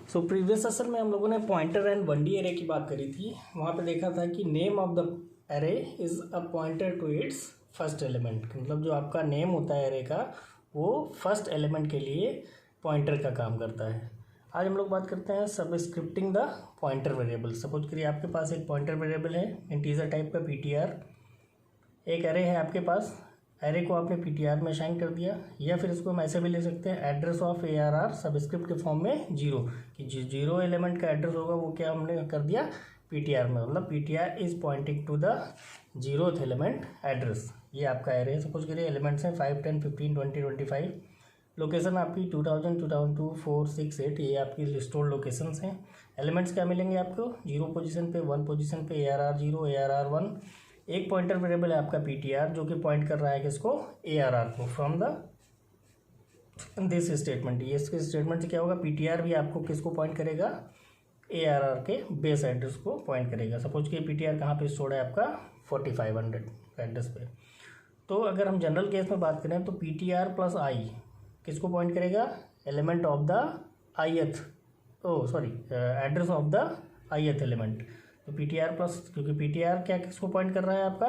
So previous session में हम लोगों ने पॉइंटर एंड 1D एरे की बात करी थी। वहाँ पे देखा था कि name of the array is a pointer to its first element. मतलब जो आपका नेम होता है एरे का वो फर्स्ट एलिमेंट के लिए पॉइंटर का काम करता है। आज हम लोग बात करते हैं सबस्क्रिप्टिंग द पॉइंटर वेरिएबल। सपोज करिए आपके पास एक पॉइंटर वेरिएबल है इंटीजर टाइप का PTR। एक एरे है आपके पास, एरे को आपने PTR में असाइन कर दिया, या फिर इसको हम ऐसे भी ले सकते हैं एड्रेस ऑफ ARR सबस्क्रिप्ट के फॉर्म में 0 कि जो 0 एलिमेंट का एड्रेस होगा वो क्या हमने कर दिया PTR में। मतलब PTR is pointing to the 0th element address. ये आपका एरे है। सपोज करिए एलिमेंट्स हैं 5, 10, 15, 20, 25। लोकेशन आपकी 2000, 2002, 4, 6, 8 ये आपकी स्टोर लोकेशंस हैं। एलिमेंट्स क्या मिलेंगे आपको 0 पोजीशन पे, 1 पोजीशन पे ARR 0, ARR 1। एक पॉइंटर वेरिएबल है आपका PTR जो कि पॉइंट कर रहा है किसको, ARR को, फ्रॉम द दिस स्टेटमेंट। ये इसके स्टेटमेंट से क्या होगा, PTR भी आपको किसको पॉइंट करेगा, ARR के बेस एड्रेस को पॉइंट करेगा। सपोज कि PTR कहाँ पे स्टोर्ड है आपका 4500 एड्रेस पे। तो अगर हम जनरल केस में बात करें तो PTR प्लस I किसको पॉइंट करेगा, element of the ith address of the ith element. तो PTR प्लस, क्योंकि PTR क्या किसको पॉइंट कर रहा है आपका,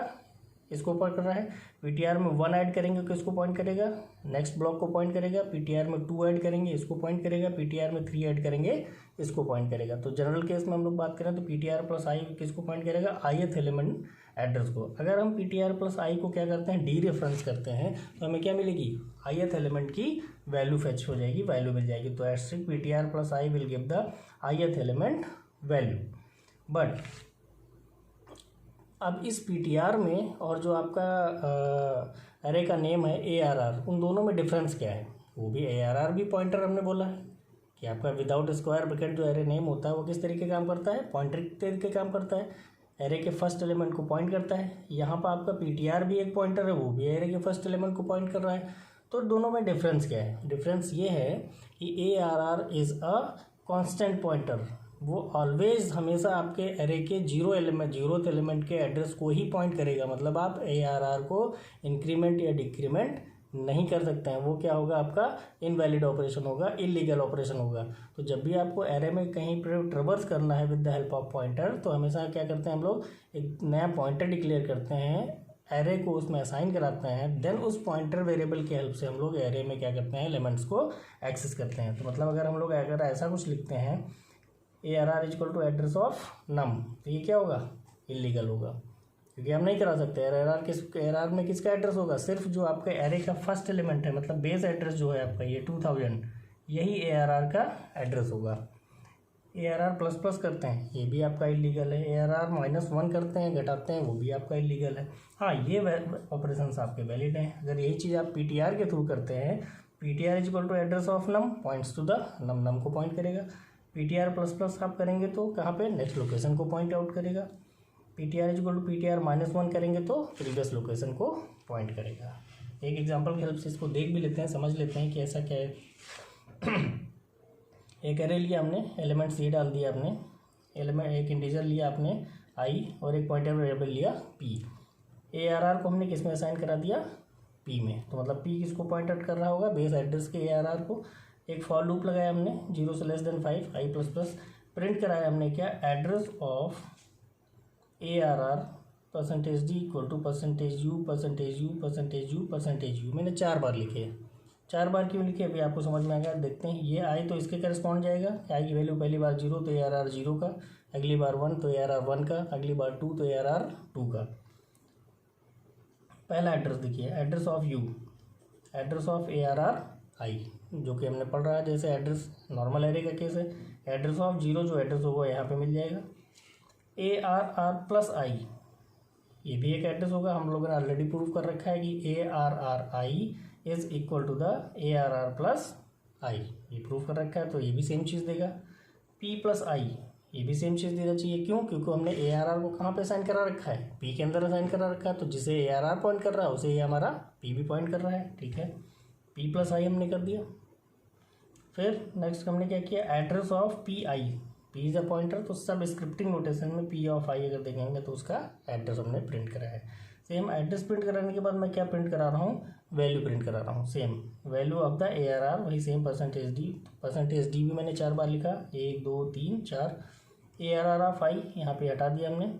इसको पॉइंट कर रहा है। PTR में 1 ऐड करेंगे किसको पॉइंट करेगा, नेक्स्ट ब्लॉक को पॉइंट करेगा। PTR में 2 ऐड करेंगे इसको पॉइंट करेगा। PTR में 3 ऐड करेंगे इसको पॉइंट करेगा। तो जनरल केस में हम लोग बात करें तो PTR प्लस I किसको पॉइंट करेगा, ith एलिमेंट एड्रेस को। अगर हम PTR प्लस I को क्या करते हैं, डी रेफरेंस करते हैं, तो हमें क्या मिलेगी, ith एलिमेंट की वैल्यू फेच हो जाएगी, वैल्यू मिल जाएगी। तो asterisk PTR plus I will give the ith element value. But अब इस PTR में और जो आपका एरे का नेम है ARR, उन दोनों में डिफरेंस क्या है। वो भी ARR भी पॉइंटर हमने बोला है कि आपका विदाउट स्क्वायर ब्रैकेट जो एरे नेम होता है वो किस तरीके काम करता है, पॉइंटर के तरीके काम करता है, एरे के फर्स्ट एलिमेंट को पॉइंट करता है। यहाँ पर आपका PTR भी एक पॉइंटर है, वो भी एरे के फर्स्ट एलिमेंट को पॉइंट कर रहा है। तो दोनों में डिफरेंस क्या है, डिफरेंस ये है कि ARR is a constant pointer. वो ऑलवेज हमेशा आपके एरे के 0th एलिमेंट के एड्रेस को ही पॉइंट करेगा। मतलब आप ARR को इंक्रीमेंट या डिक्रीमेंट नहीं कर सकते हैं। वो क्या होगा, आपका इनवैलिड ऑपरेशन होगा, इलीगल ऑपरेशन होगा। तो जब भी आपको एरे में कहीं पर ट्रेवर्स करना है with the help of pointer, तो हमेशा क्या करते हैं हम लोग, एक नया पॉइंटर डिक्लेयर करते हैं, एरे को उसमें असाइन कराते हैं, देन उस पॉइंटर वेरिएबल की हेल्प से हम लोग एरे में क्या करते हैं, एलिमेंट्स को एक्सेस करते हैं। तो मतलब अगर हम लोग अगर ऐसा कुछ लिखते हैं ARR equal to address of num, तो ये क्या होगा, इलीगल होगा, क्योंकि हम नहीं करा सकते। ARR में किसका एड्रेस होगा, सिर्फ जो आपका एरे का फर्स्ट एलिमेंट है, मतलब बेस एड्रेस जो है आपका ये 2000, यही ARR का एड्रेस होगा। ARR प्लस प्लस करते हैं ये भी आपका इलीगल है। ARR -1 करते हैं, घटाते हैं, वो भी आपका इलीगल है। हाँ, ये ऑपरेशंस आपके वैलिड हैं। अगर यही चीज़ आप PTR के थ्रू करते हैं, PTR equal to address of num points to the num, num को पॉइंट करेगा। PTR प्लस प्लस आप करेंगे तो कहाँ पे, नेक्स्ट लोकेशन को पॉइंट आउट करेगा। PTR इक्वल टू PTR -1 करेंगे तो प्रीवियस लोकेशन को पॉइंट करेगा। एक एग्जांपल की हेल्प से इसको देख भी लेते हैं, समझ लेते हैं कि ऐसा क्या है। एक एरे लिया हमने, एलिमेंट C डाल दिया आपने, एलिमेंट एक इंटीजर लिया आपने I और एक पॉइंटर वेरिएबल लिया P। ARR को हमने किस में असाइन करा दिया, P में। तो मतलब P किसको पॉइंट आउट कर रहा होगा, बेस एड्रेस के ARR को। एक फॉर लूप लगाया हमने 0 से less than 5 I plus plus, print कराया हमने क्या, address of ARR %d equal to %u %u %u। मैंने 4 बार लिखे हैं। 4 बार क्यों लिखे अभी आपको समझ में आएगा, देखते हैं। ये I तो इसके करस्पॉन्ड जाएगा, I की वैल्यू पहली बार 0 तो ARR 0 का, अगली बार 1 तो ARR 1 का, अगली बार 2 तो ARR 2 का। पहला एड्रेस देखिए, address of U, address of ARR I, जो कि हमने पढ़ रहा है जैसे एड्रेस नॉर्मल एरे का केस है। एड्रेस ऑफ 0 जो एड्रेस होगा यहाँ पे मिल जाएगा। ARR प्लस I, ये भी एक एड्रेस होगा। हम लोगों ने ऑलरेडी प्रूव कर रखा है कि ARR I is equal to the ARR plus I, ये प्रूव कर रखा है, तो ये भी सेम चीज़ देगा। P प्लस I, ये भी सेम चीज़ देना चाहिए। क्यों, क्योंकि हमने ARR को कहाँ पे असाइन करा रखा है, P के अंदर असाइन करा रखा है। तो जिसे ARR पॉइंट कर रहा है उसे ये हमारा P भी पॉइंट कर रहा है, ठीक है। P प्लस I हमने कर दिया। फिर नेक्स्ट हमने क्या किया, address of PI, P is a pointer, तो सब स्क्रिप्टिंग नोटेशन में P ऑफ I अगर देखेंगे तो उसका एड्रेस हमने प्रिंट करा है। सेम एड्रेस प्रिंट कराने के बाद मैं क्या प्रिंट करा रहा हूँ, वैल्यू प्रिंट करा रहा हूँ, same value of the ARR, वही सेम परसेंटेज डी भी मैंने 4 बार लिखा, 1 2 3 4, ARR ऑफ आई यहाँ पे हटा दिया हमने।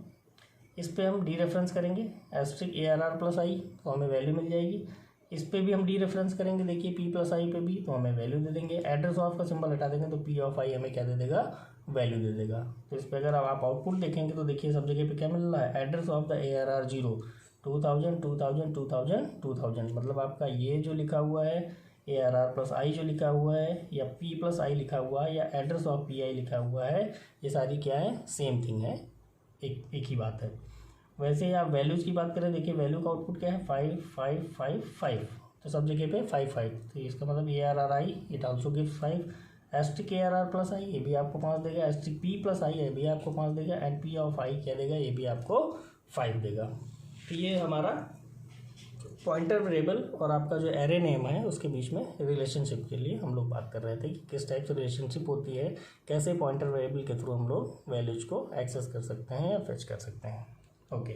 इस पे हम डी रेफरेंस करेंगे एस्ट्रिक ARR प्लस आई, तो हमें वैल्यू मिल जाएगी। इस पे भी हम डी रेफरेंस करेंगे, देखिए P प्लस आई पे भी, तो हमें वैल्यू दे देंगे। एड्रेस ऑफ का सिंबल हटा देंगे तो P ऑफ आई हमें क्या दे देगा, वैल्यू दे देगा। तो इस पर अगर आप आउटपुट देखेंगे तो देखिए सब जगह पे क्या मिल रहा है, एड्रेस ऑफ द ARR 0, 2000 2000 2000 2000, मतलब आपका ये जो लिखा हुआ है ARR प्लस आई जो लिखा हुआ है, या P प्लस आई लिखा हुआ है, या एड्रेस ऑफ PI लिखा हुआ है, ये सारी क्या है, सेम थिंग है, एक ही बात है। वैसे ही आप वैल्यूज़ की बात करें, देखिए वैल्यू का आउटपुट क्या है, 5 5 5 5, तो सब जगह पे 5 5, तो इसका मतलब ARR i it also gives 5, asterisk ARR plus i ये भी आपको 5 देगा, एस्ट्रिक P प्लस आई ये भी आपको 5 देगा, एंड P ऑफ आई क्या देगा, ये भी आपको 5 देगा। तो ये हमारा पॉइंटर वेरिएबल और आपका जो एरे नेम है उसके बीच में रिलेशनशिप के लिए हम लोग बात कर रहे थे कि किस टाइप से रिलेशनशिप होती है, कैसे पॉइंटर वेरिएबल के थ्रू हम लोग वैल्यूज को एक्सेस कर सकते हैं या फेच कर सकते हैं। ओके,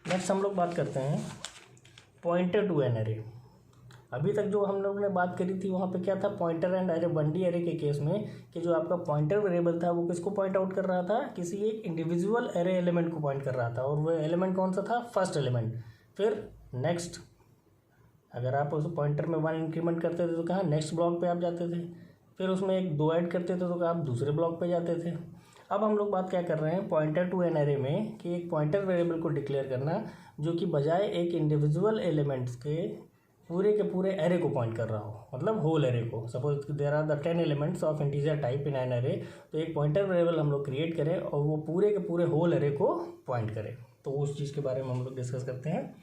नेक्स्ट हम लोग बात करते हैं पॉइंटर टू एन एरे। अभी तक जो हम लोग ने बात करी थी वहाँ पे क्या था, पॉइंटर एंड एरे बंडी एरे के केस में कि जो आपका पॉइंटर वेरिएबल था वो किसको पॉइंट आउट कर रहा था, किसी एक इंडिविजुअल एरे एलिमेंट को पॉइंट कर रहा था, और वो एलिमेंट कौन सा था, फर्स्ट एलिमेंट। फिर नेक्स्ट, अगर आप उस पॉइंटर में 1 इंक्रीमेंट करते थे तो कहाँ, नेक्स्ट ब्लॉक पे आप जाते थे। फिर उसमें एक 2 ऐड करते थे तो कहाँ, आप दूसरे ब्लॉक पे जाते थे। अब हम लोग बात क्या कर रहे हैं पॉइंटर टू एन एरे में, कि एक पॉइंटर वेरिएबल को डिक्लेयर करना जो कि बजाय एक इंडिविजुअल एलिमेंट्स के पूरे एरे को पॉइंट कर रहा हो, मतलब होल एरे को। Suppose there are the 10 elements of integer type in an array, तो एक पॉइंटर वेरिएबल हम लोग क्रिएट करें और वो पूरे के पूरे होल एरे को पॉइंट करें, तो उस चीज़ के बारे में हम लोग डिस्कस करते हैं।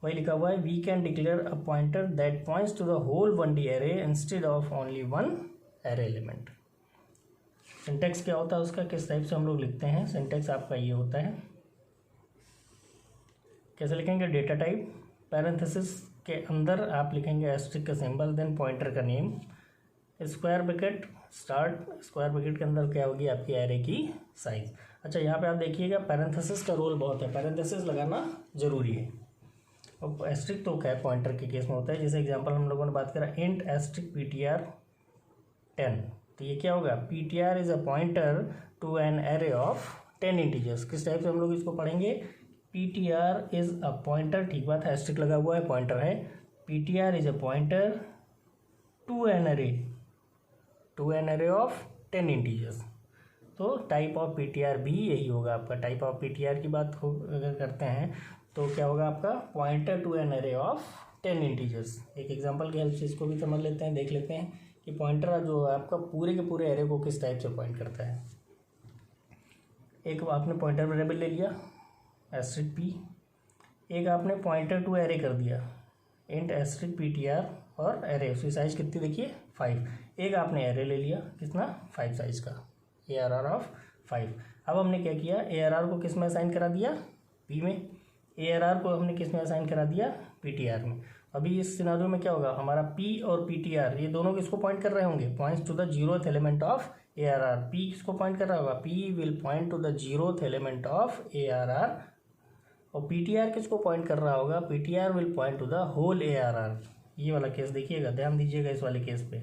वही लिखा हुआ है, we can declare a pointer that points to the whole 1D array instead of only 1 array element. Syntax क्या होता है उसका, किस टाइप से हम लोग लिखते हैं, सिंटेक्स आपका ये होता है, कैसे लिखेंगे, डेटा टाइप, पैरेंथेसिस के अंदर आप लिखेंगे एस्ट्रिक का सिंबल, देन पॉइंटर का name, square bracket start, square bracket के अंदर क्या होगी आपकी एरे की साइज। अच्छा, यहाँ पे आप देखिएगा पैरेंथेसिस का रोल बहुत है, पैरेंथेसिस लगाना जरूरी है। और एस्ट्रिक तो क्या है, पॉइंटर के केस में होता है, जैसे एग्जांपल हम लोगों ने बात करा इंट एस्ट्रिक PTR 10, तो ये क्या होगा, PTR is a pointer to an array of 10 integers. किस टाइप से हम लोग इसको पढ़ेंगे, PTR इज अ पॉइंटर, ठीक बात है, एस्ट्रिक लगा हुआ है, पॉइंटर है, PTR is a pointer to an array of 10 integers. तो टाइप ऑफ PTR भी यही होगा आपका। टाइप ऑफ PTR की बात अगर करते हैं तो क्या होगा आपका, pointer to an array of 10 integers. एक एग्जांपल की हेल्प से इसको भी समझ लेते हैं, देख लेते हैं कि पॉइंटर जो है आपका पूरे के पूरे एरे को किस टाइप से पॉइंट करता है। एक आपने पॉइंटर वेरिएबल ले लिया एस्ट्रिक P, एक आपने पॉइंटर टू एरे कर दिया इंट एस्ट्रिक PTR, और एरे उसकी साइज कितनी देखिए 5, एक आपने एरे ले लिया कितना 5 साइज का, ARR ऑफ 5। अब हमने क्या किया, ARR को किस में असाइन करा दिया, P में, ARR को हमने किस में असाइन करा दिया, PTR में। अभी इस सिनारियो में क्या होगा, हमारा P और PTR ये दोनों किसको पॉइंट कर रहे होंगे, points to the 0th element of ARR। P किसको पॉइंट कर रहा होगा, P will point to the 0th element of ARR, और PTR किसको पॉइंट कर रहा होगा, PTR will point to the whole ARR। ये वाला केस देखिएगा, ध्यान दीजिएगा इस वाले केस पे,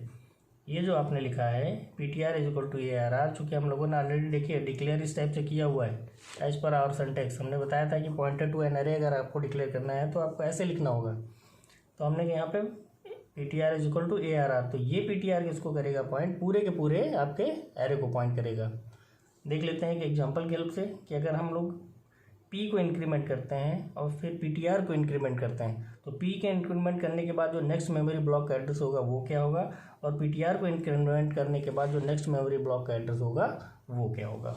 ये जो आपने लिखा है PTR is equal to ARR, चूँकि हम लोगों ने ऑलरेडी देखिए डिक्लेयर इस टाइप से किया हुआ है एज पर आवर सिंटेक्स। हमने बताया था कि पॉइंटर टू एन एरे अगर आपको डिक्लेयर करना है तो आपको ऐसे लिखना होगा, तो हमने यहाँ पे PTR is equal to ARR, तो ये PTR किसको करेगा पॉइंट, पूरे के पूरे आपके एरे को पॉइंट करेगा। देख लेते हैं कि एग्जाम्पल की हेल्प से कि अगर हम लोग P को इंक्रीमेंट करते हैं और फिर PTR को इंक्रीमेंट करते हैं, तो P के इंक्रीमेंट करने के बाद जो नेक्स्ट मेमोरी ब्लॉक का एड्रेस होगा वो क्या होगा, और PTR को इंक्रीमेंट करने के बाद जो नेक्स्ट मेमोरी ब्लॉक का एड्रेस होगा वो क्या होगा।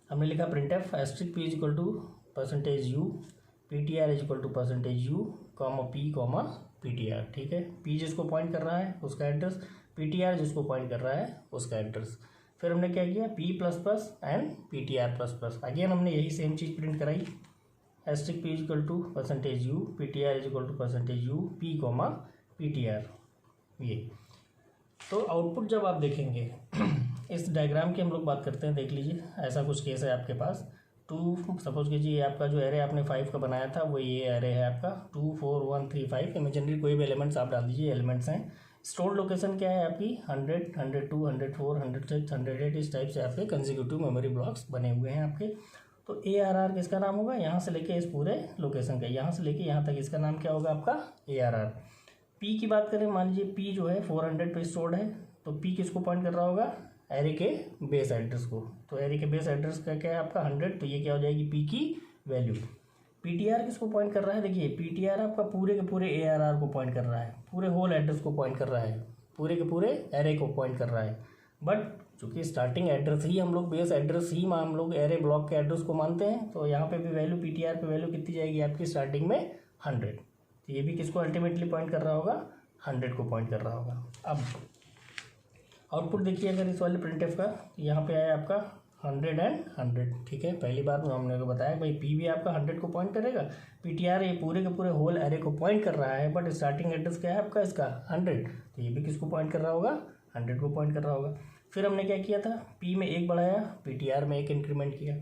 हमने लिखा printf asterisk P is equal to %u, PTR is equal to %u, P PTR, ठीक है। P जिसको पॉइंट कर रहा है उसका एड्रेस, PTR जिसको पॉइंट कर रहा है उसका एड्रेस। फिर हमने क्या किया, P plus plus and PTR plus plus, again हमने यही सेम चीज़ प्रिंट कराई, asterisk P is equal to %u, PTR is equal to %u, P PTR। ये तो आउटपुट जब आप देखेंगे इस डायग्राम की हम लोग बात करते हैं, देख लीजिए ऐसा कुछ केस है आपके पास, सपोज कीजिए आपका जो एरे आपने 5 का बनाया था वो ये एरे है आपका 2 4 1 3 5। इमेजिनरी कोई भी एलिमेंट्स आप डाल दीजिए, एलिमेंट्स हैं। स्टोर लोकेशन क्या है आपकी 100 102 104 106 108, इस टाइप से आपके कंसेक्यूटिव मेमोरी ब्लॉक्स बने हुए हैं आपके। तो ARR किसका नाम होगा, यहाँ से लेके इस पूरे लोकेशन का, यहाँ से लेके यहाँ तक इसका नाम क्या होगा आपका ARR। P की बात करें, मान लीजिए P जो है 400 पे स्टोर्ड है, तो P किसको पॉइंट कर रहा होगा, एरे के बेस एड्रेस को। तो एरे के बेस एड्रेस का क्या है आपका 100, तो ये क्या हो जाएगी P की वैल्यू। PTR किसको पॉइंट कर रहा है, देखिए PTR आपका पूरे के पूरे ARR को पॉइंट कर रहा है, पूरे होल एड्रेस को पॉइंट कर रहा है, पूरे के पूरे एरे को पॉइंट कर रहा है। बट चूँकि स्टार्टिंग एड्रेस ही हम लोग बेस एड्रेस ही हम लोग एरे ब्लॉक के एड्रेस को मानते हैं, तो यहाँ पे भी वैल्यू PTR पे वैल्यू कितनी जाएगी आपकी स्टार्टिंग में 100। तो ये भी किसको अल्टीमेटली पॉइंट कर रहा होगा, 100 को पॉइंट कर रहा होगा। अब आउटपुट देखिए अगर इस वाले प्रिंटफ का, यहाँ पे आया आपका 100 एंड 100, ठीक है। पहली बार हमने को बताया भाई P भी आपका 100 को पॉइंट करेगा, PTR ये पूरे के पूरे होल एरे को पॉइंट कर रहा है, बट स्टार्टिंग एड्रेस क्या है आपका इसका 100, तो ये भी किसको पॉइंट कर रहा होगा, 100 को पॉइंट कर रहा होगा। फिर हमने क्या किया था, P में 1 बढ़ाया, PTR में 1 इंक्रीमेंट किया,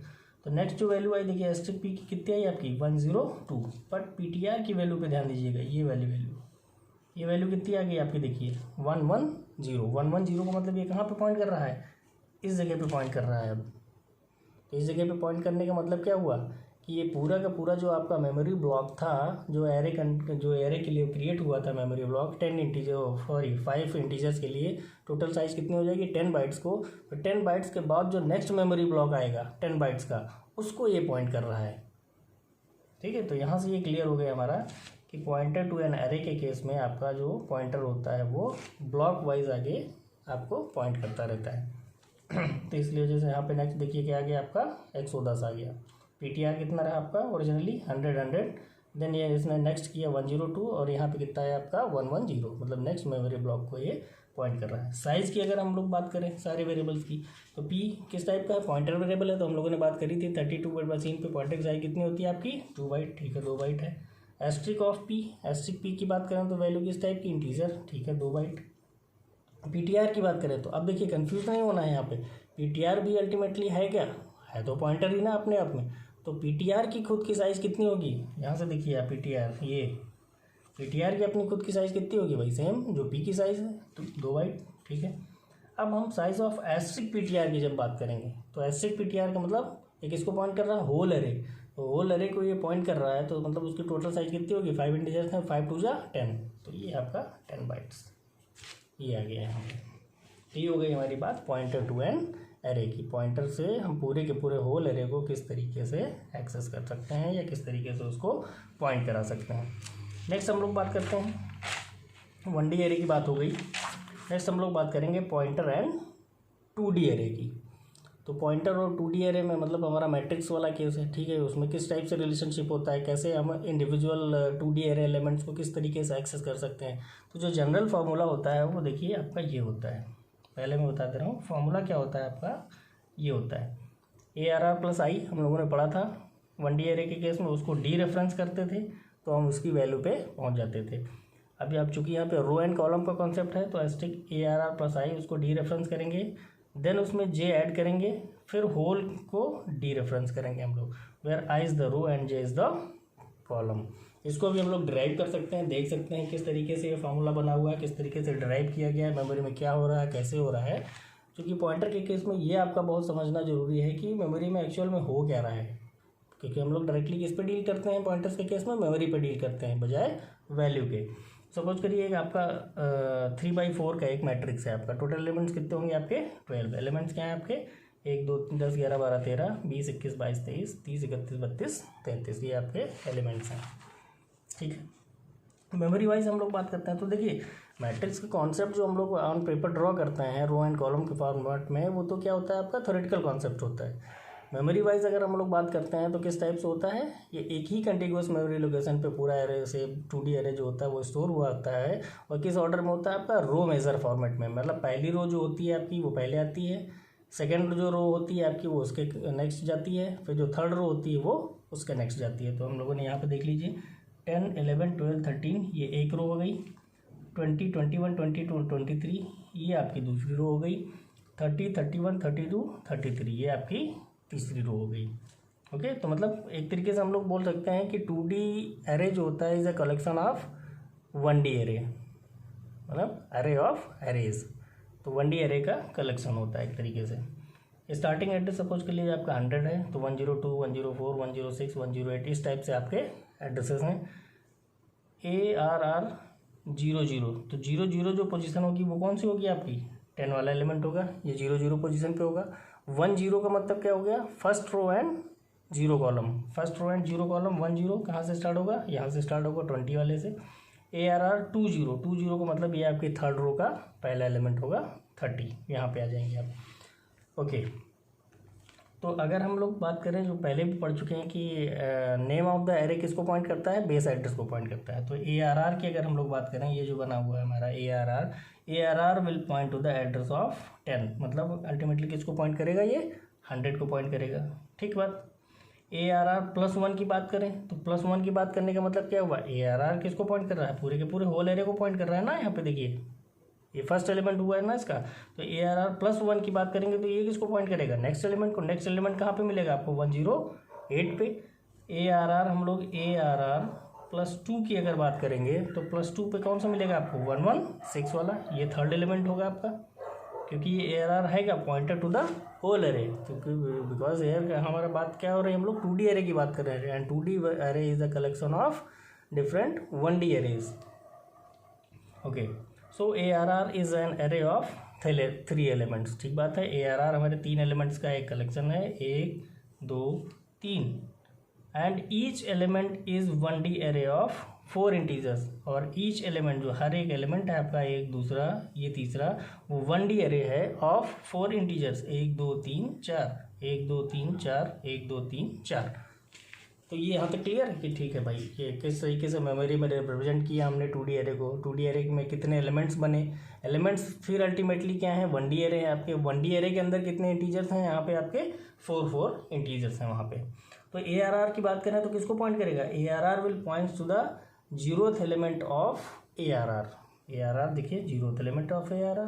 तो नेक्स्ट जो वैल्यू आई देखिए एस्ट्रिक P की कितनी आई आपकी 102, बट PTR की वैल्यू पे ध्यान दीजिएगा, ये वैल्यू कितनी आ गई आपकी, देखिए 110 का मतलब ये कहाँ पे पॉइंट कर रहा है, इस जगह पे पॉइंट कर रहा है। अब तो इस जगह पे पॉइंट करने का मतलब क्या हुआ कि ये पूरा का पूरा जो आपका मेमोरी ब्लॉक था, जो एरे के लिए क्रिएट हुआ था मेमोरी ब्लॉक 5 इंटीजर्स के लिए, टोटल साइज कितनी हो जाएगी 10 बाइट्स को। तो 10 बाइट्स के बाद जो नेक्स्ट मेमोरी ब्लॉक आएगा 10 बाइट्स का, उसको ये पॉइंट कर रहा है, ठीक है। तो यहाँ से ये क्लियर हो गया हमारा कि पॉइंटर टू एन एरे के केस में आपका जो पॉइंटर होता है वो ब्लॉक वाइज आगे आपको पॉइंट करता रहता है। तो इसलिए वजह से यहाँ पे नेक्स्ट देखिए क्या आ गया आपका 110 आ गया। PTR कितना रहा आपका ओरिजिनली 100, देन ये इसने नेक्स्ट किया 102, और यहाँ पे कितना है आपका 110, मतलब नेक्स्ट मेमोरी ब्लॉक को ये पॉइंट कर रहा है। साइज़ की अगर हम लोग बात करें सारे वेरिएबल्स की, तो P किस टाइप का है, पॉइंटर वेरिएबल है, तो हम लोगों ने बात करी थी 32 बिट मशीन पे पॉइंटर की साइज कितनी होती है आपकी 2 बाइट, ठीक है 2 बाइट है। एस्ट्रिक ऑफ P की बात करें तो वैल्यू किस टाइप की, इंटीजर, ठीक है 2 बाइट। PTR की बात करें तो अब देखिए कंफ्यूज नहीं होना है यहाँ पे, PTR भी अल्टीमेटली है क्या, है तो पॉइंटर ही ना अपने आप में। तो PTR की खुद की साइज़ कितनी होगी, यहाँ से देखिए आप PTR, ये PTR की अपनी खुद की साइज़ कितनी होगी भाई, सेम जो P की साइज़ है, तो 2 बाइट, ठीक है। अब हम साइज़ ऑफ एस्ट्रिक PTR की जब बात करेंगे, तो एस्ट्रिक PTR का मतलब ये किसको पॉइंट कर रहा है, होल एरे, तो होल एरे को ये पॉइंट कर रहा है, तो मतलब उसकी टोटल साइज कितनी होगी 5 इंटीजर्स हैं, 5 2 जा 10, तो ये आपका 10 बाइट्स ये आ गया यहाँ पे। तो ये हो गई हमारी बात पॉइंटर टू एन एरे की। पॉइंटर से हम पूरे के पूरे होल एरे को किस तरीके से एक्सेस कर सकते हैं या किस तरीके से उसको पॉइंट करा सकते हैं। नेक्स्ट हम लोग बात करते हैं 1D एरे की बात हो गई। नेक्स्ट हम लोग बात करेंगे पॉइंटर एंड 2D एरे की। तो पॉइंटर और 2D एरे में मतलब हमारा मैट्रिक्स वाला केस है, ठीक है। उसमें किस टाइप से रिलेशनशिप होता है, कैसे हम इंडिविजुअल 2D एरे एलिमेंट्स को किस तरीके से एक्सेस कर सकते हैं। तो जो जनरल फार्मूला होता है वो देखिए आपका ये होता है, पहले मैं बता दे रहा हूँ फार्मूला क्या होता है आपका, ये होता है ARR प्लस I। हम लोगों ने पढ़ा था 1D एरे के केस में, उसको D रेफरेंस करते थे तो हम उसकी वैल्यू पे पहुँच जाते थे। अभी आप चूँकि यहाँ पे रो एंड कॉलम का कॉन्सेप्ट है, तो एस्टिक ARR प्लस I उसको D रेफरेंस करेंगे, देन उसमें J ऐड करेंगे, फिर होल को D रेफरेंस करेंगे हम लोग, where I is the row and J is the column. इसको भी हम लोग ड्राइव कर सकते हैं, देख सकते हैं किस तरीके से ये फार्मूला बना हुआ है, किस तरीके से ड्राइव किया गया है, मेमोरी में क्या हो रहा है, कैसे हो रहा है। क्योंकि पॉइंटर के केस में ये आपका बहुत समझना जरूरी है कि मेमोरी में एक्चुअल में हो क्या रहा है, क्योंकि हम लोग डायरेक्टली किस पे डील करते हैं पॉइंटर्स के केस में, मेमोरी पे डील करते हैं बजाय वैल्यू के। सपोज करिए एक आपका 3/4 का एक मैट्रिक्स है, आपका टोटल एलिमेंट्स कितने होंगे आपके 12 एलिमेंट्स क्या हैं आपके 1 2 3 10 11 12 13 20 21 22 23 30 31 32 33, ये आपके एलिमेंट्स हैं, ठीक है। मेमोरी वाइज हम लोग बात करते हैं, तो देखिए मैट्रिक्स का कॉन्सेप्ट जो हम लोग ऑन पेपर ड्रॉ करते हैं रो एंड कॉलम के फॉर्मेट में, वो तो क्या होता है आपका थ्योरेटिकल कॉन्सेप्ट होता है। मेमोरी वाइज अगर हम लोग बात करते हैं तो किस टाइप से होता है, ये एक ही कंटिग्यूअस मेमोरी लोकेशन पे पूरा एरे से 2D एरे जो होता है वो स्टोर हुआ होता है, और किस ऑर्डर में होता है आपका रो मेजर फॉर्मेट में। मतलब पहली रो जो होती है आपकी वो पहले आती है, सेकेंड जो रो होती है आपकी वो उसके नेक्स्ट जाती है, फिर जो थर्ड रो होती है वो उसके नेक्स्ट जाती है। तो हम लोगों ने यहाँ पर देख लीजिए 10 11 12 13 ये एक रो हो गई, 20 21 22 23 ये आपकी दूसरी रो हो गई, 30 31 32 33 ये आपकी तीसरी रो हो गई। ओके, तो मतलब एक तरीके से हम लोग बोल सकते हैं कि 2D एरे जो होता है is a collection of 1D array, मतलब एरे ऑफ एरेज। तो 1D एरे का कलेक्शन होता है एक तरीके से। स्टार्टिंग एड्रेस सपोज के लिए आपका 100 है, तो 102, 104, 106, 108 इस टाइप से आपके एड्रेसेस हैं। ARR 00, तो 00 जो पोजीशन होगी वो कौन सी होगी आपकी, 10 वाला एलिमेंट होगा, ये 00 पोजीशन पे होगा। 10 का मतलब क्या हो गया, first row and 0 column, first row and 0 column. 10 कहाँ से स्टार्ट होगा, यहाँ से स्टार्ट होगा 20 वाले से। ARR 20 का मतलब ये आपकी थर्ड रो का पहला एलिमेंट होगा 30, यहाँ पे आ जाएंगे आप। ओके, तो अगर हम लोग बात करें जो पहले भी पढ़ चुके हैं कि नेम ऑफ द एरे किसको पॉइंट करता है, बेस एड्रेस को पॉइंट करता है। तो ARR की अगर हम लोग बात करें, ये जो बना हुआ है हमारा ARR will point to the address of 10, मतलब अल्टीमेटली किसको पॉइंट करेगा, ये 100 को पॉइंट करेगा। ठीक बात। ARR +1 की बात करें, तो +1 की बात करने का मतलब क्या हुआ, ARR किसको पॉइंट कर रहा है, पूरे के पूरे होल एरे को पॉइंट कर रहा है ना। यहाँ पे देखिए ये फर्स्ट एलिमेंट हुआ है ना इसका, तो ARR +1 की बात करेंगे तो ये किसको पॉइंट करेगा, नेक्स्ट एलिमेंट को। नेक्स्ट एलिमेंट कहाँ पे मिलेगा आपको, 108 पे। ARR हम लोग ARR +2 की अगर बात करेंगे तो +2 पे कौन सा मिलेगा आपको, 116 वाला, ये थर्ड एलिमेंट होगा आपका, क्योंकि ये ARR है क्या, pointer to the whole array. क्योंकि बिकॉज एयर हमारा बात क्या हो रही है, हम लोग 2D एरे की बात कर रहे हैं, and 2D array is the collection of different 1D arrays. Okay, so ARR is an array of 3 elements. ठीक बात है, ARR हमारे 3 एलिमेंट्स का एक कलेक्शन है, 1 2 3, and each element is 1D array of 4 integers. और ईच एलिमेंट जो हर एक एलिमेंट है आपका, एक दूसरा ये तीसरा, वो 1D एरे है ऑफ 4 इंटीजर्स, 1 2 3 4, 1 2 3 4, 1 2 3 4। तो ये यहाँ तक क्लियर है कि ठीक है भाई, ये किस तरीके से मेमोरी में रिप्रेजेंट किया हमने 2D एरे को। 2D एरे में कितने एलिमेंट्स बने, एलिमेंट्स फिर अल्टीमेटली क्या है, 1D एरे है आपके। 1D एरे के अंदर कितने इंटीजर्स हैं, यहाँ पे आपके 4 इंटीजर्स हैं वहाँ पे। तो ARR की बात करें तो किसको पॉइंट करेगा, ARR will points to the 0th element of ARR। ARR देखिए 0th एलिमेंट ऑफ ARR,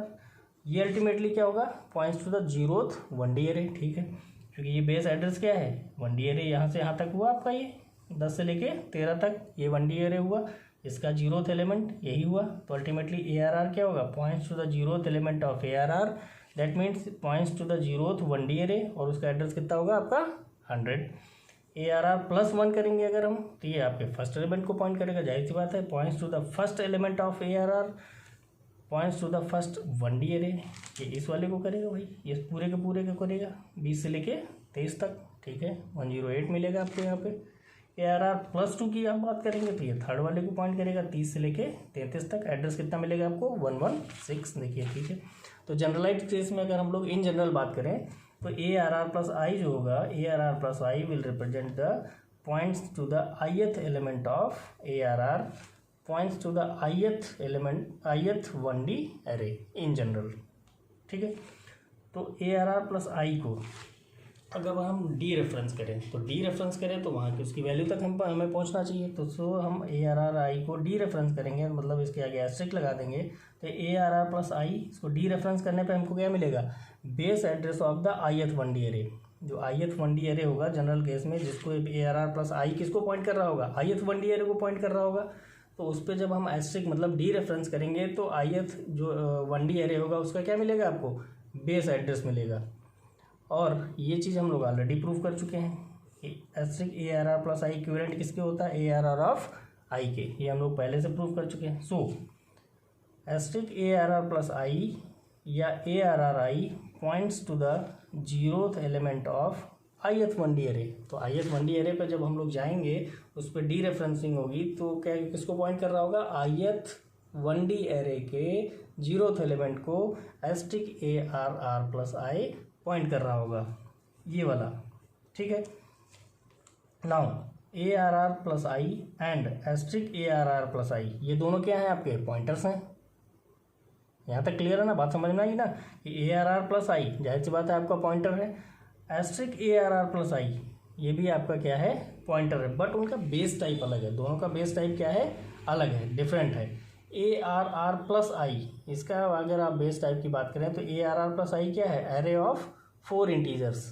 ये अल्टीमेटली क्या होगा, points to the 0th 1D array. ठीक है, क्योंकि ये बेस एड्रेस क्या है, 1D एरे, यहाँ से यहाँ तक हुआ आपका, ये 10 से लेके 13 तक ये 1D एरे हुआ, इसका 0th एलिमेंट यही हुआ। तो अल्टीमेटली ARR क्या होगा, points to the 0th element of ARR, that means points to the 0th 1D array, और उसका एड्रेस कितना होगा आपका 100। ARR +1 करेंगे अगर हम, तो ये आपके फर्स्ट एलिमेंट को पॉइंट करेगा, जाहिर सी बात है, points to the first element of ARR, points to the first 1D array, ये इस वाले को करेगा भाई, ये पूरे के पूरे को करेगा 20 से लेके 23 तक। ठीक है, 108 मिलेगा आपको यहाँ पे। ARR +2 की आप बात करेंगे तो ये थर्ड वाले को पॉइंट करेगा 30 से लेके 33 तक। एड्रेस कितना मिलेगा आपको, 116 देखिए। ठीक है, तो जनरलाइज केस में अगर हम लोग इन जनरल बात करें तो ARR+I जो होगा, ARR+I will represent the points to the ith element of ARR, points to the ith element, ith 1D array in general. ठीक है, तो ARR+I को अगर हम डी रेफरेंस करें, तो डी रेफरेंस करें तो वहाँ की उसकी वैल्यू तक हमें पहुँचना चाहिए। तो सो हम ARR+I को डी रेफरेंस करेंगे, मतलब इसके आगे एस्ट्रिक लगा देंगे। तो ARR+I इसको डी रेफरेंस करने पे हमको क्या मिलेगा, base address of the ith 1D array. जो ith 1D एरे होगा जनरल केस में, जिसको ARR+I किसको पॉइंट कर रहा होगा, ith 1D एरे को पॉइंट कर रहा होगा। तो उस पर जब हम एस्ट्रिक मतलब डी रेफरेंस करेंगे तो ith जो 1D एरे होगा उसका क्या मिलेगा आपको, बेस एड्रेस मिलेगा। और ये चीज़ हम लोग ऑलरेडी प्रूव कर चुके हैं कि एस्ट्रिक ARR+I इक्विवेलेंट किसके होता है, ARR ऑफ I के, ये हम लोग पहले से प्रूव कर चुके हैं। सो एस्ट्रिक ARR+I या ARR+I points to the 0th element of ith 1D array. तो ith 1D एरे पर जब हम लोग जाएंगे उस पर डी रेफरेंसिंग होगी, तो क्या किसको पॉइंट कर रहा होगा, ith 1D एरे के 0th एलिमेंट को एस्ट्रिक ARR+I पॉइंट कर रहा होगा, ये वाला। ठीक है, now ARR+I and asterisk ARR+I ये दोनों क्या हैं आपके, पॉइंटर्स हैं। यहाँ तक क्लियर है ना, बात समझ में आई ना, कि ARR+I जाहिर सी बात है आपका पॉइंटर है, एस्ट्रिक ARR+I ये भी आपका क्या है, पॉइंटर है, बट उनका बेस टाइप अलग है, दोनों का बेस टाइप क्या है, अलग है, डिफरेंट है। ARR+I इसका अगर आप बेस टाइप की बात करें तो ARR+I क्या है, एरे ऑफ 4 इंटीजर्स,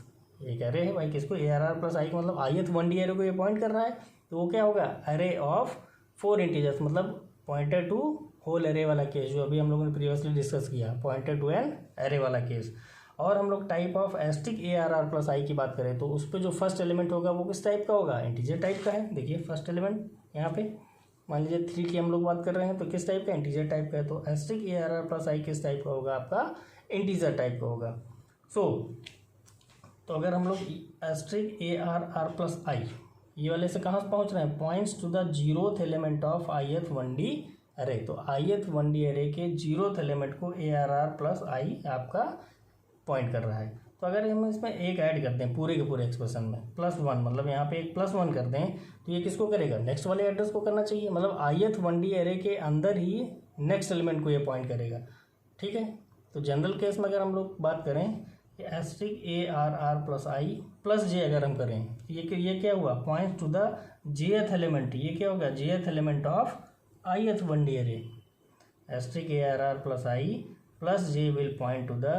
एक एरे है भाई, किसको, ए आर आर प्लस आई का मतलब ith 1D एरे को ये पॉइंट कर रहा है, तो वो क्या होगा, एरे ऑफ 4 इंटीजर्स, मतलब पॉइंटेड टू होल एरे वाला केस जो अभी हम लोगों ने प्रीवियसली डिस्कस किया, पॉइंटेड टू एन एरे वाला केस। और हम लोग type of asterisk a are are plus i की बात करें तो उस पर जो फर्स्ट एलिमेंट होगा वो किस टाइप का होगा, इंटीजर टाइप का है। देखिए फर्स्ट एलिमेंट यहाँ पे मान लीजिए 3 की हम लोग बात कर रहे हैं तो किस टाइप का, इंटीजर टाइप का है। तो asterisk a are are plus i किस टाइप का होगा, आपका इंटीजर टाइप का होगा। तो अगर हम लोग asterisk A R are plus i ये वाले से कहाँ पहुँच रहे हैं, points to the 0th element of ith 1D अरे, तो ith 1D अरे के 0th एलिमेंट को ए आर आर प्लस आई आपका पॉइंट कर रहा है। तो अगर हम इसमें एक ऐड कर दें पूरे के पूरे एक्सप्रेशन में +1, मतलब यहाँ पे एक +1 कर दें तो ये किसको करेगा, नेक्स्ट वाले एड्रेस को करना चाहिए, मतलब ith 1D अरे के अंदर ही नेक्स्ट एलिमेंट को ये पॉइंट करेगा। ठीक है, तो जनरल केस में अगर हम लोग बात करें asterisk A R are plus i plus j अगर हम करें ये क्या हुआ, point to the jth element, ये क्या होगा, jth element of ith 1D array. Asterisk A R are plus i plus j will point to the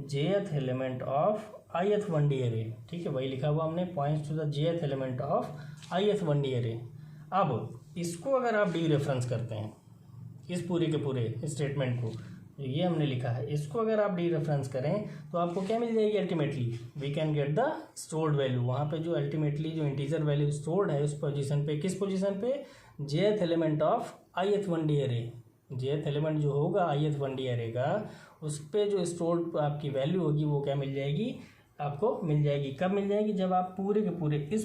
jth element of ith 1D array. ठीक है, वही लिखा हुआ हमने, points to the jth element of ith 1D अरे। अब इसको अगर आप डी रेफरेंस करते हैं इस पूरे के पूरे स्टेटमेंट को, ये हमने लिखा है, इसको अगर आप डी रेफरेंस करें तो आपको क्या मिल जाएगी, ultimately we can get the stored value. वहाँ पे जो अल्टीमेटली जो इंटीजर वैल्यू स्टोर्ड है उस पोजीशन पे, किस पोजीशन पे, jth element of ith 1D अरे। jth एलिमेंट जो होगा ith 1D अरे का, उस पर जो स्टोर्ड आपकी वैल्यू होगी वो क्या मिल जाएगी, आपको मिल जाएगी। कब मिल जाएगी, जब आप पूरे के पूरे इस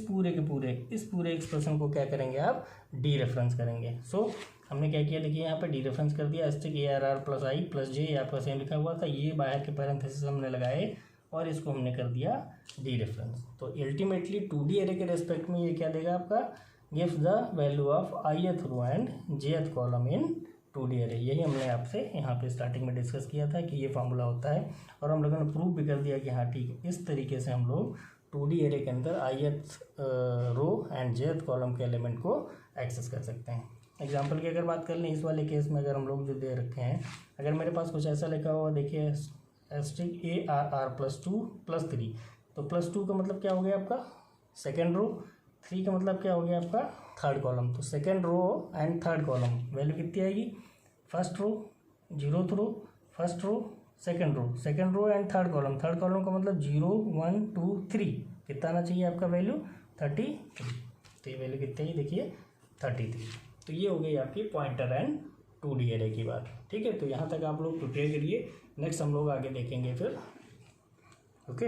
पूरे एक्सप्रेशन को क्या करेंगे, आप डी रेफरेंस करेंगे। सो हमने क्या किया, देखिए यहाँ पे डी रेफरेंस कर दिया, asterisk A R are plus i plus j आपका सेम लिखा हुआ था, ये बाहर के पैरेंथेसिस हमने लगाए और इसको हमने कर दिया डी रेफरेंस। तो अल्टीमेटली 2D एरे के रेस्पेक्ट में ये क्या देगा, आपका gives the value of ith row and jth column in 2D array. यही हमने आपसे यहाँ पे स्टार्टिंग में डिस्कस किया था कि ये फार्मूला होता है, और हम लोगों ने प्रूव भी कर दिया कि हाँ ठीक है, इस तरीके से हम लोग 2D एरे के अंदर ith row and jth column के एलिमेंट को एक्सेस कर सकते हैं। एग्जाम्पल की अगर बात कर लें, इस वाले केस में अगर हम लोग जो दे रखे हैं, अगर मेरे पास कुछ ऐसा लिखा हुआ, देखिए asterisk A R are plus 2 plus 3, तो +2 का मतलब क्या हो गया आपका सेकेंड रो, 3 का मतलब क्या हो गया आपका थर्ड कॉलम। तो second row and third column value कितनी आएगी, first row 0th row, first row, second row and third column का मतलब 0 1 2 3, कितना आना चाहिए आपका वैल्यू 33। तो ये वैल्यू कितनी है, देखिए 33। तो ये हो गई आपकी पॉइंटर एंड 2D एरे की बात। ठीक है, तो यहाँ तक आप लोग प्रिपेयर करिए, नेक्स्ट हम लोग आगे देखेंगे फिर। ओके।